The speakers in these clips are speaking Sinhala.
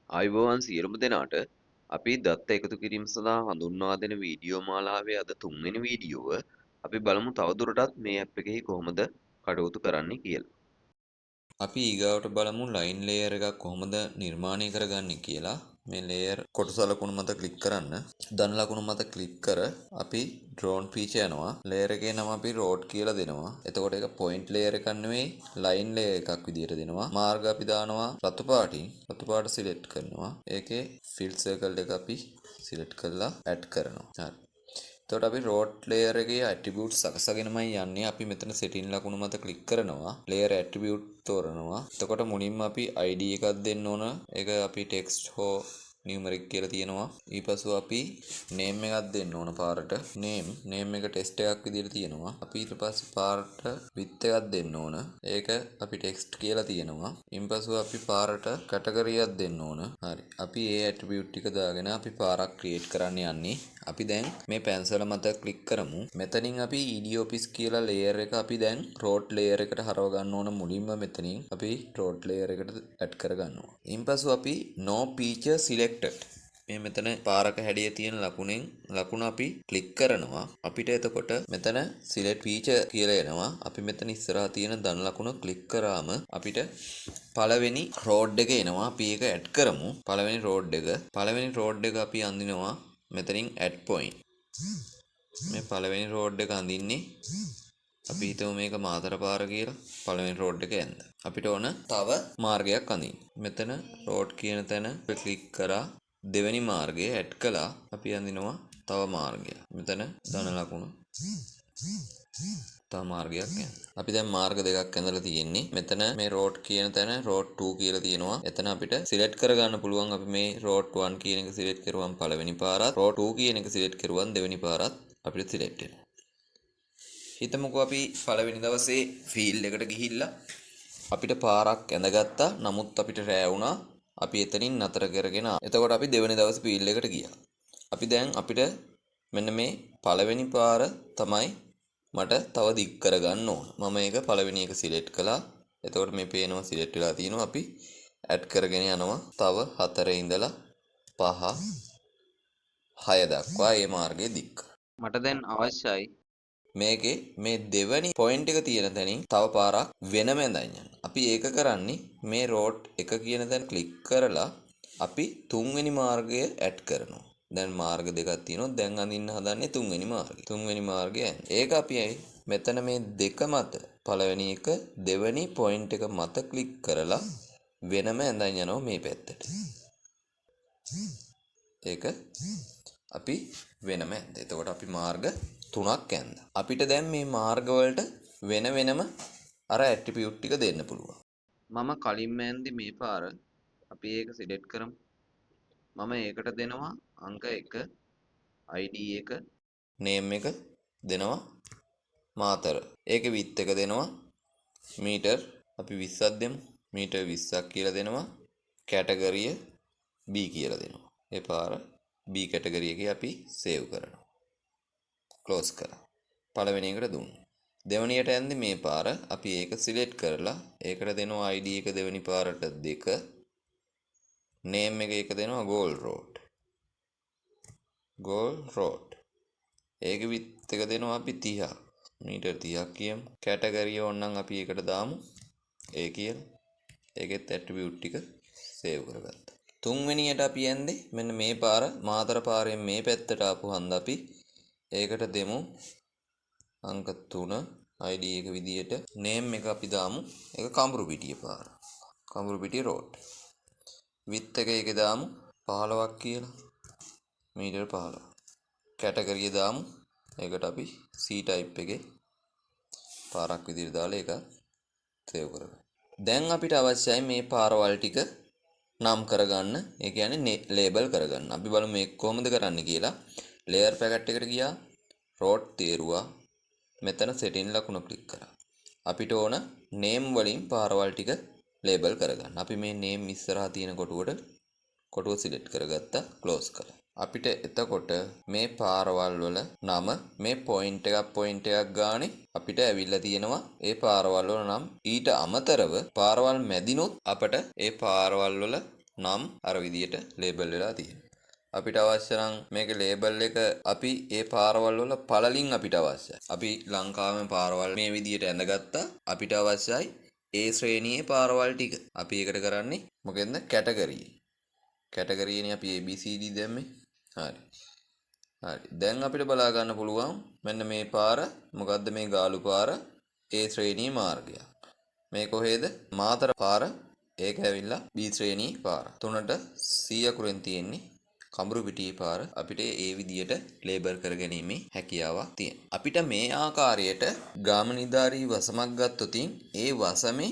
ආයුබෝවන් සියලුම දෙනාට අපි දත්ත එකතු කිරීම සඳහා හඳුන්වා දෙන වීඩියෝ මාලාවේ අද 3 වෙනි වීඩියෝව අපි බලමු තවදුරටත් මේ ඇප් එකෙහි කොහොමද කටයුතු කරන්නේ කියලා. අපි ඊගාවට බලමු ලයින් ලේයර් එකක් කොහොමද නිර්මාණය කරගන්නේ කියලා. මේ ලේයර් කොටස ලකුණු මත ක්ලික් කරන්න. ධන ලකුණු මත ක්ලික් කර අපි ඩ්‍රෝන් ෆීචර් යනවා. ලේයර් එකේ නම අපි රෝඩ් කියලා දෙනවා. එතකොට ඒක පොයින්ට් ලේයර් එකක් නෙවෙයි ලයින් ලේයර් එකක් විදියට දෙනවා. මාර්ග අපි දානවා රතු පාටින්. රතු පාට සිලෙක්ට් කරනවා. ඒකේ ෆිල් සර්කල් එක අපි සිලෙක්ට් කරලා ඇඩ් කරනවා. හරි. එතකොට අපි රෝඩ් ලේයර් එකේ ඇට්‍රිබියුට් සකසගෙනමයි යන්නේ. අපි මෙතන සෙටින් ලකුණු මත ක්ලික් කරනවා. ලේයර් ඇට්‍රිබියුට් තෝරනවා. එතකොට මුලින්ම අපි ID එකක් දෙන්න ඕන. ඒක අපි ටෙක්ස්ට් හෝ නියුමරික් කියලා තියෙනවා. ඊපසු අපි නේම් එකක් දෙන්න ඕන පාරට. නේම් එක ටෙස්ට් එකක් විදිහට තියෙනවා. අපි ඊට පස්සේ පාරට width එකක් දෙන්න ඕන. ඒක අපි ටෙක්ස්ට් කියලා තියෙනවා. ඊපසු අපි පාරට කැටගරියක් දෙන්න ඕන. හරි. අපි ඒ ඇට්‍රිබියුට් ටික දාගෙන අපි පාරක් ක්‍රියේට් කරන්න යන්නේ. අපි දැන් මේ පැන්සල මත ක්ලික් කරමු. මෙතනින් අපි EDOPIS කියලා ලේයර් එක අපි දැන් රෝඩ් ලේයර් එකට හරව ගන්න ඕන. මුලින්ම මෙතනින් අපි රෝඩ් ලේයර් එකට ඇඩ් කර ගන්නවා. ඊපසු අපි no feature selected මේ මෙතන පාරක හැඩය තියෙන ලකුණ අපි ක්ලික් කරනවා. අපිට එතකොට මෙතන select feature කියලා එනවා. අපි මෙතන ඉස්සරහා තියෙන ධන ලකුණ ක්ලික් කරාම අපිට පළවෙනි රෝඩ් එක එනවා. අපි ඒක ඇඩ් කරමු. පළවෙනි රෝඩ් එක අපි අඳිනවා මෙතනින් add point. මේ පළවෙනි රෝඩ් එක අඳින්නේ අපි හිතමු මේක මාතර පාර කියලා. පළවෙනි රෝඩ් එක ඇඳ. අපිට ඕන තව මාර්ගයක් අඳින්න. මෙතන රෝඩ් කියන තැන ක්ලික් කරා දෙවෙනි මාර්ගය ඇඩ් කළා. අපි අඳිනවා තව මාර්ගයක්. මෙතන ධන ලකුණ තව මාර්ගයක් යන. අපි දැන් මාර්ග දෙකක් ඇඳලා තියෙන්නේ. මෙතන මේ රෝඩ් කියන තැන රෝඩ් 2 කියලා තියෙනවා. එතන අපිට සිලෙක්ට් කරගන්න පුළුවන්. අපි මේ රෝඩ් 1 කියන එක සිලෙක්ට් කරුවම් පළවෙනි පාරත්, රෝඩ් 2 කියන එක සිලෙක්ට් කරුවම් දෙවෙනි පාරත් අපිට සිලෙක්ට් වෙනවා. හිතමුකෝ අපි පළවෙනි දවසේ ෆීල්ඩ් එකට ගිහිල්ලා අපිට පාරක් ඇඳගත්තා. නමුත් අපිට රෑ වුණා. අපි එතනින් නතර කරගෙන එතකොට අපි දෙවෙනි දවසේ ෆීල්ඩ් එකට ගියා. අපි දැන් අපිට මෙන්න මේ පළවෙනි පාර තමයි මට තව දික් කරගන්න ඕන. මම ඒක පළවෙනි එක සිලෙක්ට් කළා. එතකොට මේ පේනවා සිලෙක්ට් වෙලා තියෙනවා. අපි ඇඩ් කරගෙන යනවා. තව 4 ඉඳලා 5 6 දක්වා මේ මාර්ගය දික් කරනවා. මට දැන් අවශ්‍යයි මේකේ මේ දෙවනි පොයින්ට් එක තියෙන තැනින් තව පාරක් වෙනම ඇඳන් යන්න. අපි ඒක කරන්නේ මේ රෝඩ් එක කියන තැන ක්ලික් කරලා අපි තුන්වෙනි මාර්ගය ඇඩ් කරනවා. දැන් මාර්ග දෙකක් තියෙනවා. දැන් අඳින්න හදන්නේ තුන්වෙනි මාර්ගය. තුන්වෙනි මාර්ගය ඒක අපි මෙතන මේ දෙක මත පළවෙනි එක දෙවෙනි පොයින්ට් එක මත ක්ලික් කරලා වෙනම ඇඳන් යනවා මේ පැත්තට. ඒක අපි වෙනම ඇඳ. එතකොට අපි මාර්ග 3ක් ඇඳ. අපිට දැන් මේ මාර්ග වලට වෙන වෙනම අර ඇට්‍රිබියුට් ටික දෙන්න පුළුවන්. මම කලින්ම ඇන්දි මේ පාර අපි ඒක සිලෙක්ට් කරමු. මම ඒකට දෙනවා අංක 1 ID එක නේම් එක දෙනවා මාතර. ඒකේ width එක දෙනවා මීටර් අපි 20ක් දෙමු. මීටර් 20ක් කියලා දෙනවා. කැටගරිය B කියලා දෙනවා. ඒ පාර B කැටගරි එකේ අපි සේව් කරනවා. ක්ලෝස් කරා. පළවෙනි එකට දුන්නා. දෙවෙනියට යන්නේ මේ පාර අපි ඒක සිලෙක්ට් කරලා ඒකට දෙනවා ID එක දෙවෙනි පාරට 2 නේම් එක දෙනවා ගෝල් රෝඩ් ඒකේ width එක දෙනවා අපි 30 මීටර් 30ක් කියමු. කැටගරිය ඕනනම් අපි ඒකට දාමු. ඒ කියලා ඒකෙත් ඇට්‍රිබියුට් ටික සේව් කරගත්තා. තුන්වෙනියට අපි යන්නේ මෙන්න මේ පාර මාතර පාරෙන් මේ පැත්තට ආපු හන්ද අපි ඒකට දෙමු අංක 3 ID එක විදියට නේම් එක අපි දාමු. ඒක කඹුරුපිටිය පාර. කඹුරුපිටිය රෝඩ්. width එක ඒකේ දාමු 15ක් කියලා. මීටර් 15. කැටගරිය දාමු. ඒකට අපි C type එකේ පාරක් විදියට දාලා ඒක සේව් කරගන්න. දැන් අපිට අවශ්‍යයි මේ පාරවල් ටික නම් කරගන්න. ඒ කියන්නේ ලේබල් කරගන්න. අපි බලමු මේක කොහොමද කරන්න කියලා. ලේයර් පැකට් එකට ගියා. රෝඩ් තේරුවා. මෙතන සෙටින් ලකුණ ක්ලික් කරා. අපිට ඕන නේම් වලින් පාරවල් ටික ලේබල් කරගන්න. අපි මේ නේම් ඉස්සරහා තියෙන කොටුව සිලෙක්ට් කරගත්තා. ක්ලෝස් කළා. අපිට එතකොට මේ පාරවල් වල නම මේ පොයින්ට් එකක් ගානේ අපිට ඇවිල්ලා තියෙනවා. ඒ පාරවල් වල නම් ඊට අමතරව පාරවල් මැදිනොත් අපට ඒ පාරවල් වල නම් අර විදියට ලේබල් වෙලා තියෙනවා. අපිට අවශ්‍ය නම් මේක ලේබල් එක අපි ඒ පාරවල් වල පළලින් අපිට අවශ්‍යයි. අපි ලංකාවේ පාරවල් මේ විදියට ඇඳගත්තා. අපිට අවශ්‍යයි ඒ ශ්‍රේණියේ පාරවල් ටික. අපි ඒකට කරන්නේ මොකෙන්ද? කැටගරි. කැටගරියනේ අපි ABCD දැම්මේ. හරි. හරි. දැන් අපිට බලා ගන්න පුළුවන් මෙන්න මේ පාර මොකද්ද මේ ගාලු පාර? ඒ ශ්‍රේණී මාර්ගය. මේ කොහෙද? මාතර පාර. ඒක ඇවිල්ලා B ශ්‍රේණී පාර. තුනට C අකුරෙන් තියෙන්නේ කඹුරුපිටියේ පාර. අපිට ඒ විදියට ලේබල් කරගැනීමේ හැකියාවක් තියෙනවා. අපිට මේ ආකාරයට ගාමිණීධාරී වසමක් ගත්තොතින් ඒ වසමේ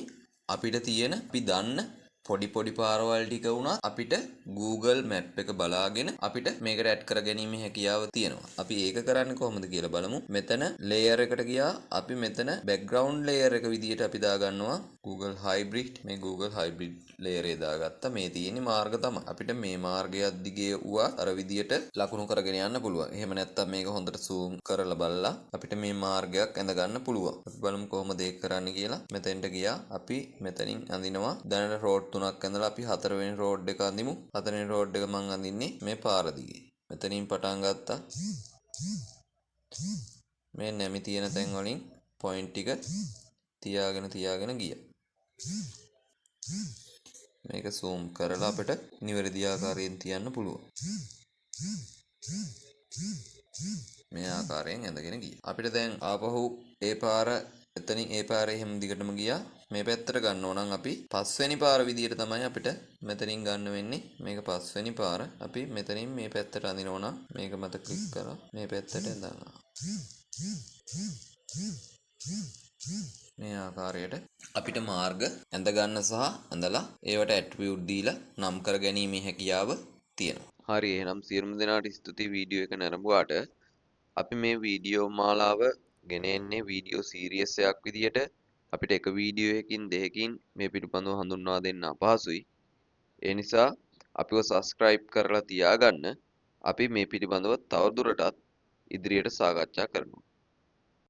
අපිට තියෙන අපි දන්න පොඩි පාරවල් ටික වුණා අපිට Google Map එක බලාගෙන අපිට මේකට ඇඩ් කරගැනීමේ හැකියාව තියෙනවා. අපි ඒක කරන්නේ කොහොමද කියලා බලමු. මෙතන layer එකට ගියා. අපි මෙතන background layer එක විදියට අපි දාගන්නවා Google Hybrid. මේ Google Hybrid layer එක දාගත්තා. මේ තියෙන්නේ මාර්ග තමයි. අපිට මේ මාර්ගයක් දිගේ වුණා අර විදියට ලකුණු කරගෙන යන්න පුළුවන්. එහෙම නැත්නම් මේක හොඳට zoom කරලා බලලා අපිට මේ මාර්ගයක් ඇඳ ගන්න පුළුවන්. අපි බලමු කොහොමද ඒක කරන්නේ කියලා. මෙතෙන්ට ගියා. අපි මෙතනින් අඳිනවා. දැනට road 3ක් ඇඳලා අපි 4 වෙනි road එක අඳිමු. 4 වෙනි road එක මම අඳින්නේ මේ පාර දිගේ. මෙතනින් පටන් ගත්තා. මේ නැමි තියෙන තැන් වලින් point ටික තියාගෙන ගියා. මේක zoom කරලා අපිට නිවැරදි ආකාරයෙන් තියන්න පුළුවන්. මේ ආකාරයෙන් ඇඳගෙන ගියා. අපිට දැන් ආපහු ඒ පාර එතනින් ඒ පාරේ හැම දිගටම ගියා. මේ පැත්තට ගන්න ඕන නම් අපි පස්වෙනි පාර විදියට තමයි අපිට මෙතනින් ගන්න වෙන්නේ. මේක පස්වෙනි පාර. අපි මෙතනින් මේ පැත්තට අඳිනවා නම් මේක මත ක්ලික් කරලා මේ පැත්තට ඇඳනවා. මේ ආකාරයට අපිට මාර්ග ඇඳ ගන්න සහ ඇඳලා ඒවට ඇට්‍රිබියුට් දීලා නම් කර ගැනීමේ හැකියාව තියෙනවා. හරි එහෙනම් සියලුම දෙනාට ස්තුතියි වීඩියෝ එක නරඹුවාට. අපි මේ වීඩියෝ මාලාව ගෙන එන්නේ වීඩියෝ සීරීස් එකක් විදියට. අපිට එක වීඩියෝ එකකින් දෙකකින් මේ පිටුපඳව හඳුන්වා දෙන්න අපහසුයි. ඒ නිසා අපිව subscribe කරලා තියාගන්න. අපි මේ පිළිබඳව තවදුරටත් ඉදිරියට සාකච්ඡා කරනවා.